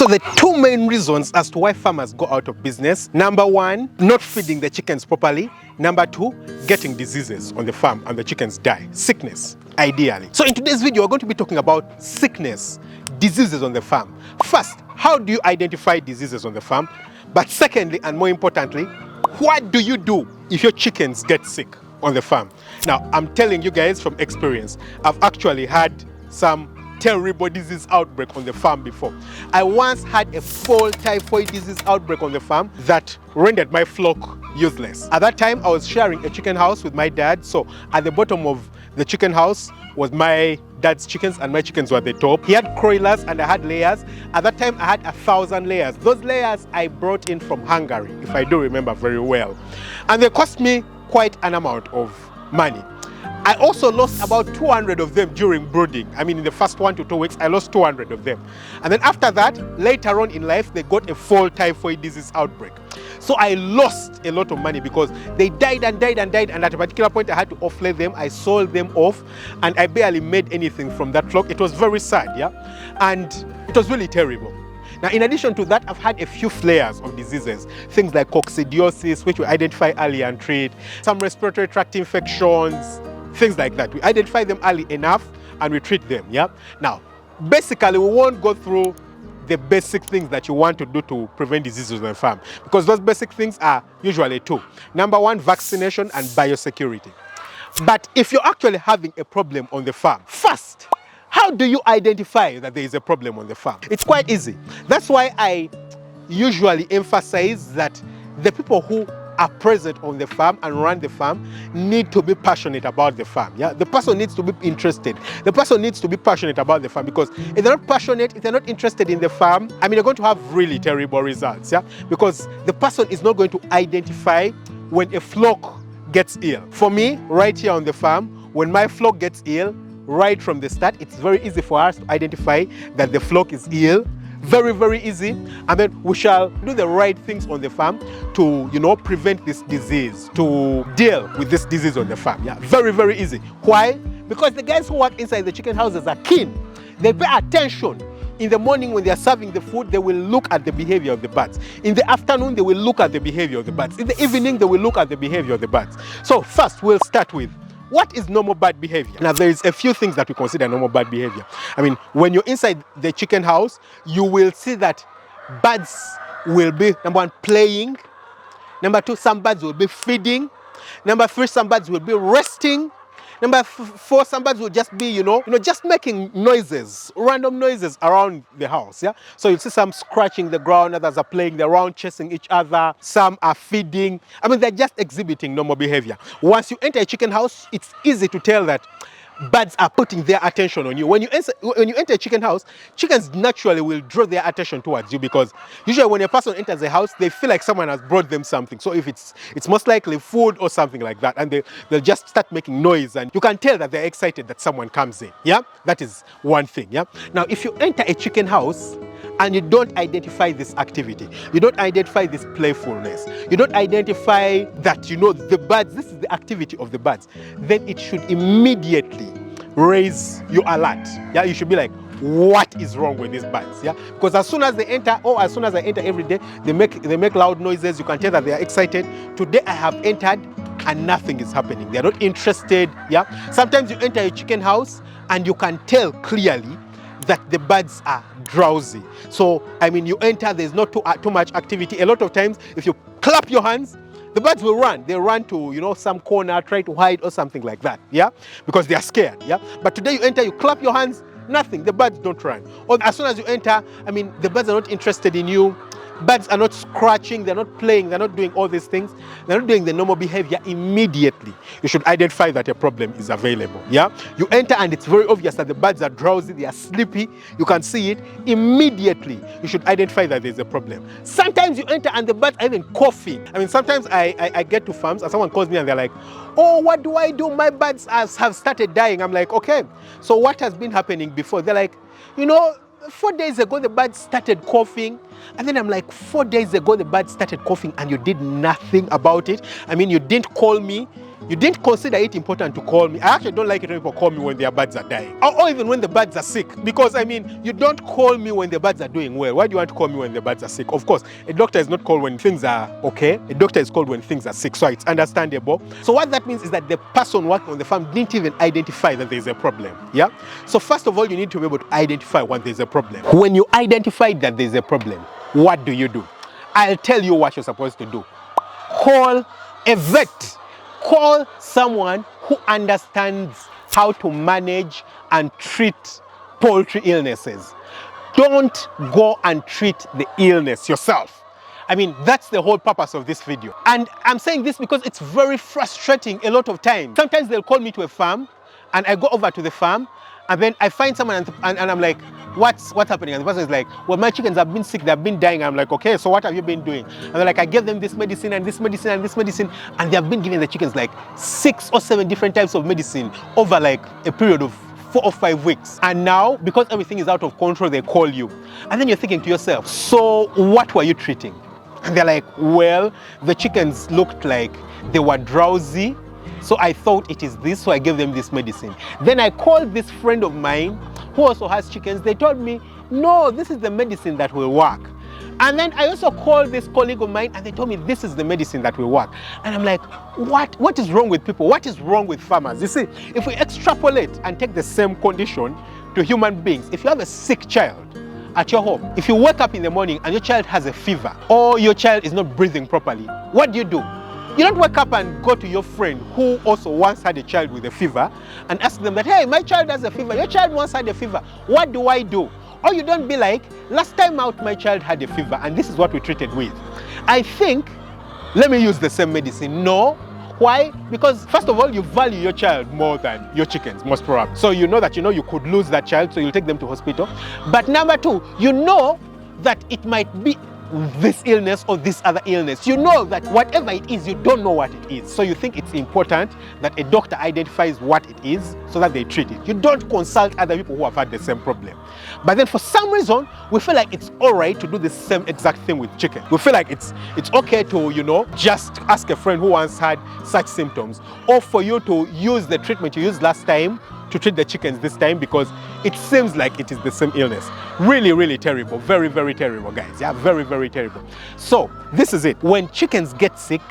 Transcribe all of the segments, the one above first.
So the two main reasons as to why farmers go out of business: number one, not feeding the chickens properly; number two, getting diseases on the farm and the chickens die. Sickness, ideally. So in today's video, we're going to be talking about sickness, diseases on the farm. First, how do you identify diseases on the farm? But secondly, and more importantly, what do you do if your chickens get sick on the farm? Now, I'm telling you guys from experience, I've actually had some terrible disease outbreak on the farm before. I once had a fall typhoid disease outbreak on the farm that rendered my flock useless. At that time, I was sharing a chicken house with my dad. So at the bottom of the chicken house was my dad's chickens and my chickens were at the top. He had broilers and I had layers. At that time, I had 1,000 layers. Those layers I brought in from Hungary, if I do remember very well. And they cost me quite an amount of money. I also lost about 200 of them during brooding. I mean, in the first 1 to 2 weeks, I lost 200 of them. And then after that, later on in life, they got a fall typhoid disease outbreak. So I lost a lot of money because they died and died and died. And at a particular point, I had to offlay them. I sold them off and I barely made anything from that flock. It was very sad, yeah? And it was really terrible. Now, in addition to that, I've had a few flares of diseases, things like coccidiosis, which we identify early and treat, some respiratory tract infections, things like that. We identify them early enough and we treat them, yeah? Now, basically, we won't go through the basic things that you want to do to prevent diseases on the farm, because those basic things are usually two. Number one, vaccination and biosecurity. But if you're actually having a problem on the farm, first, how do you identify that there is a problem on the farm? It's quite easy. That's why I usually emphasize that the people who are present on the farm and run the farm need to be passionate about the farm. Yeah, the person needs to be interested. The person needs to be passionate about the farm, because if they're not passionate, if they're not interested in the farm, I mean, they're going to have really terrible results. Yeah, because the person is not going to identify when a flock gets ill. For me, right here on the farm, when my flock gets ill, right from the start, it's very easy for us to identify that the flock is ill. Very, very easy. And then we shall do the right things on the farm to, prevent this disease, to deal with this disease on the farm. Yeah, very, very easy. Why? Because the guys who work inside the chicken houses are keen. They pay attention. In the morning when they are serving the food, they will look at the behavior of the birds. In the afternoon, they will look at the behavior of the birds. In the evening, they will look at the behavior of the birds. So first, we'll start with, what is normal bird behavior? Now, there is a few things that we consider normal bird behavior. I mean, when you're inside the chicken house, you will see that birds will be, number one, playing. Number two, some birds will be feeding. Number three, some birds will be resting. Number four, some birds will just be, just making noises, random noises around the house, yeah? So you'll see some scratching the ground, others are playing, they're around chasing each other, some are feeding. I mean, they're just exhibiting normal behavior. Once you enter a chicken house, it's easy to tell that birds are putting their attention on you. When you enter a chicken house, chickens naturally will draw their attention towards you, because usually when a person enters a house, they feel like someone has brought them something. So if it's most likely food or something like that, and they'll just start making noise, and you can tell that they're excited that someone comes in. Yeah, that is one thing. Yeah. Now, if you enter a chicken house and you don't identify this activity, you don't identify this playfulness, you don't identify that, the birds, this is the activity of the birds, then it should immediately raise your alert. Yeah, you should be like, what is wrong with these birds? Yeah, because as soon as they enter, or as soon as I enter every day, they make loud noises. You can tell that they are excited. Today I have entered and nothing is happening. They are not interested. Yeah, sometimes you enter a chicken house and you can tell clearly that the birds are drowsy. So, I mean, you enter, there's not too much activity. A lot of times, if you clap your hands, the birds will run. They run to, some corner, try to hide or something like that, yeah? Because they are scared, yeah? But today you enter, you clap your hands, nothing. The birds don't run. Or as soon as you enter, I mean, the birds are not interested in you. Birds are not scratching, they're not playing, they're not doing all these things. They're not doing the normal behavior immediately. You should identify that a problem is available, yeah? You enter and it's very obvious that the birds are drowsy, they are sleepy, you can see it. Immediately, you should identify that there's a problem. Sometimes you enter and the birds are even coughing. I mean, sometimes I get to farms and someone calls me and they're like, oh, what do I do? My birds have started dying. I'm like, okay, so what has been happening before? They're like, 4 days ago, the birds started coughing. And then I'm like, 4 days ago, the birds started coughing and you did nothing about it. I mean, you didn't call me. You didn't consider it important to call me. I actually don't like it when people call me when their birds are dying, or even when the birds are sick, because I mean, you don't call me when the birds are doing well. Why do you want to call me when the birds are sick? Of course, a doctor is not called when things are okay. A doctor is called when things are sick, so it's understandable. So what that means is that the person working on the farm didn't even identify that there's a problem. Yeah. So first of all, you need to be able to identify when there's a problem. When you identify that there's a problem, what do? I'll tell you what you're supposed to do. Call a vet. Call someone who understands how to manage and treat poultry illnesses. Don't go and treat the illness yourself. I mean, that's the whole purpose of this video. And I'm saying this because it's very frustrating a lot of times. Sometimes they'll call me to a farm, and I go over to the farm, and then I find someone and I'm like, what's happening? And the person is like, well, my chickens have been sick, they've been dying. I'm like, okay, so what have you been doing? And they're like, I gave them this medicine and this medicine and this medicine, and they have been giving the chickens like 6 or 7 different types of medicine over like a period of 4 or 5 weeks. And now, because everything is out of control, they call you. And then you're thinking to yourself, so what were you treating? And they're like, well, the chickens looked like they were drowsy, so I thought it is this, so I gave them this medicine. Then I called this friend of mine who also has chickens. They told me, no, this is the medicine that will work. And then I also called this colleague of mine, and they told me this is the medicine that will work. And I'm like, what is wrong with people? What is wrong with farmers? You see, if we extrapolate and take the same condition to human beings, if you have a sick child at your home, if you wake up in the morning and your child has a fever, or your child is not breathing properly, what do? You don't wake up and go to your friend who also once had a child with a fever and ask them that, hey, my child has a fever, your child once had a fever, what do I do? Or you don't be like, last time out my child had a fever and this is what we treated with. I think, let me use the same medicine. No. Why? Because first of all, you value your child more than your chickens, most probably. So you know that you could lose that child, so you'll take them to hospital. But number 2, you know that it might be this illness or this other illness. You know that whatever it is, you don't know what it is. So you think it's important that a doctor identifies what it is so that they treat it. You don't consult other people who have had the same problem. But then for some reason, we feel like it's all right to do the same exact thing with chicken. We feel like it's okay to, just ask a friend who once had such symptoms, or for you to use the treatment you used last time to treat the chickens this time because it seems like it is the same illness. Really, really terrible. Very, very terrible, guys. Yeah, very, very terrible. So this is it. When chickens get sick,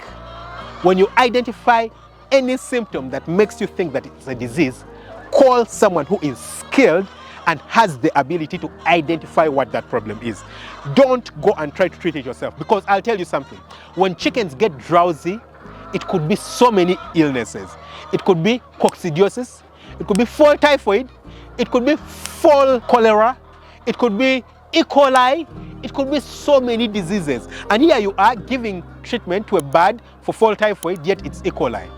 when you identify any symptom that makes you think that it's a disease, call someone who is skilled and has the ability to identify what that problem is. Don't go and try to treat it yourself, because I'll tell you something. When chickens get drowsy, it could be so many illnesses. It could be coccidiosis, it could be fall typhoid, it could be fall cholera, it could be E. coli, it could be so many diseases. And here you are giving treatment to a bird for fall typhoid, yet it's E. coli.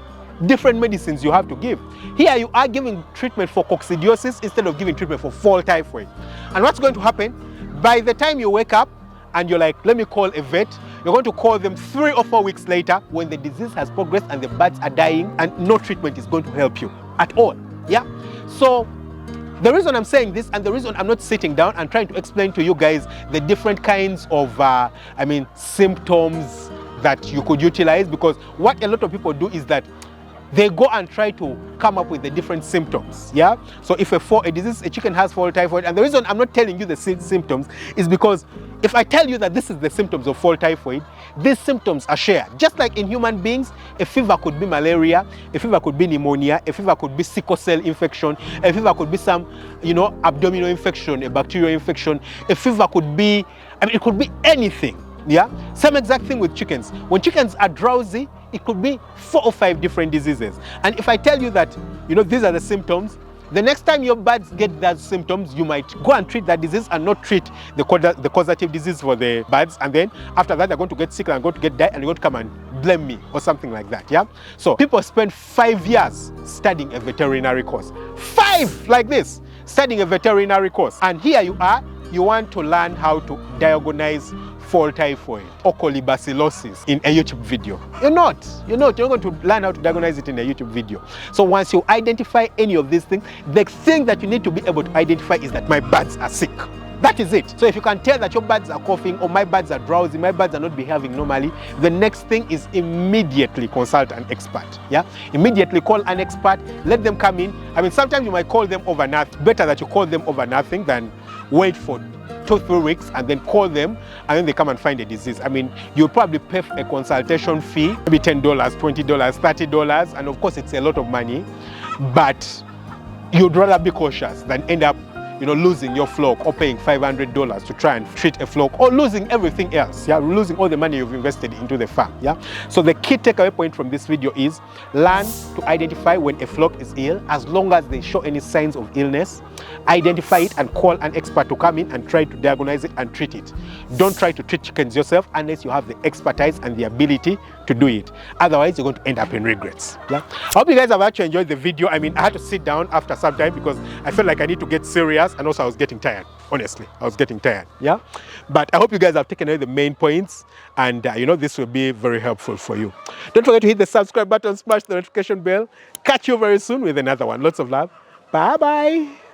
Different medicines you have to give. Here you are giving treatment for coccidiosis instead of giving treatment for fall typhoid. And what's going to happen? By the time you wake up and you're like, let me call a vet, you're going to call them 3 or 4 weeks later when the disease has progressed and the birds are dying, and no treatment is going to help you at all. Yeah? So the reason I'm saying this, and the reason I'm not sitting down and trying to explain to you guys the different kinds of symptoms that you could utilize, because what a lot of people do is that they go and try to come up with the different symptoms. Yeah. So if a chicken has fall typhoid, and the reason I'm not telling you the symptoms is because if I tell you that this is the symptoms of fall typhoid, these symptoms are shared. Just like in human beings, a fever could be malaria, a fever could be pneumonia, a fever could be sickle cell infection, a fever could be some, abdominal infection, a bacterial infection, a fever could be, it could be anything. Yeah. Same exact thing with chickens. When chickens are drowsy, it could be 4 or 5 different diseases. And if I tell you that, these are the symptoms, the next time your birds get those symptoms, you might go and treat that disease and not treat the causative disease for the birds. And then after that, they're going to get sick and going to die, and you're going to come and blame me or something like that. Yeah. So people spend 5 years studying a veterinary course. 5 like this, studying a veterinary course. And here you are, you want to learn how to diagnose fall typhoid or colibacillosis in a YouTube video. You're not going to learn how to diagnose it in a YouTube video. So once you identify any of these things, the thing that you need to be able to identify is that my birds are sick. That is it. So if you can tell that your birds are coughing, or my birds are drowsy, my birds are not behaving normally, the next thing is immediately consult an expert. Yeah, immediately call an expert, let them come in. I mean, sometimes you might call them over nothing. Better that you call them over nothing than wait for 2-3 weeks and then call them and then they come and find a disease. I mean, you'll probably pay a consultation fee, maybe $10, $20, $30, and of course it's a lot of money, but you'd rather be cautious than end up, you know, losing your flock or paying $500 to try and treat a flock, or losing everything else. Yeah, losing all the money you've invested into the farm. Yeah. So the key takeaway point from this video is learn to identify when a flock is ill. As long as they show any signs of illness, identify it and call an expert to come in and try to diagnose it and treat it. Don't try to treat chickens yourself unless you have the expertise and the ability to do it. Otherwise, you're going to end up in regrets. Yeah. I hope you guys have actually enjoyed the video. I mean, I had to sit down after some time because I felt like I need to get serious, and also I was getting tired. Honestly, I was getting tired. Yeah. But I hope you guys have taken away the main points, and you know, this will be very helpful for you. Don't forget to hit the subscribe button, smash the notification bell. Catch you very soon with another one. Lots of love. Bye bye.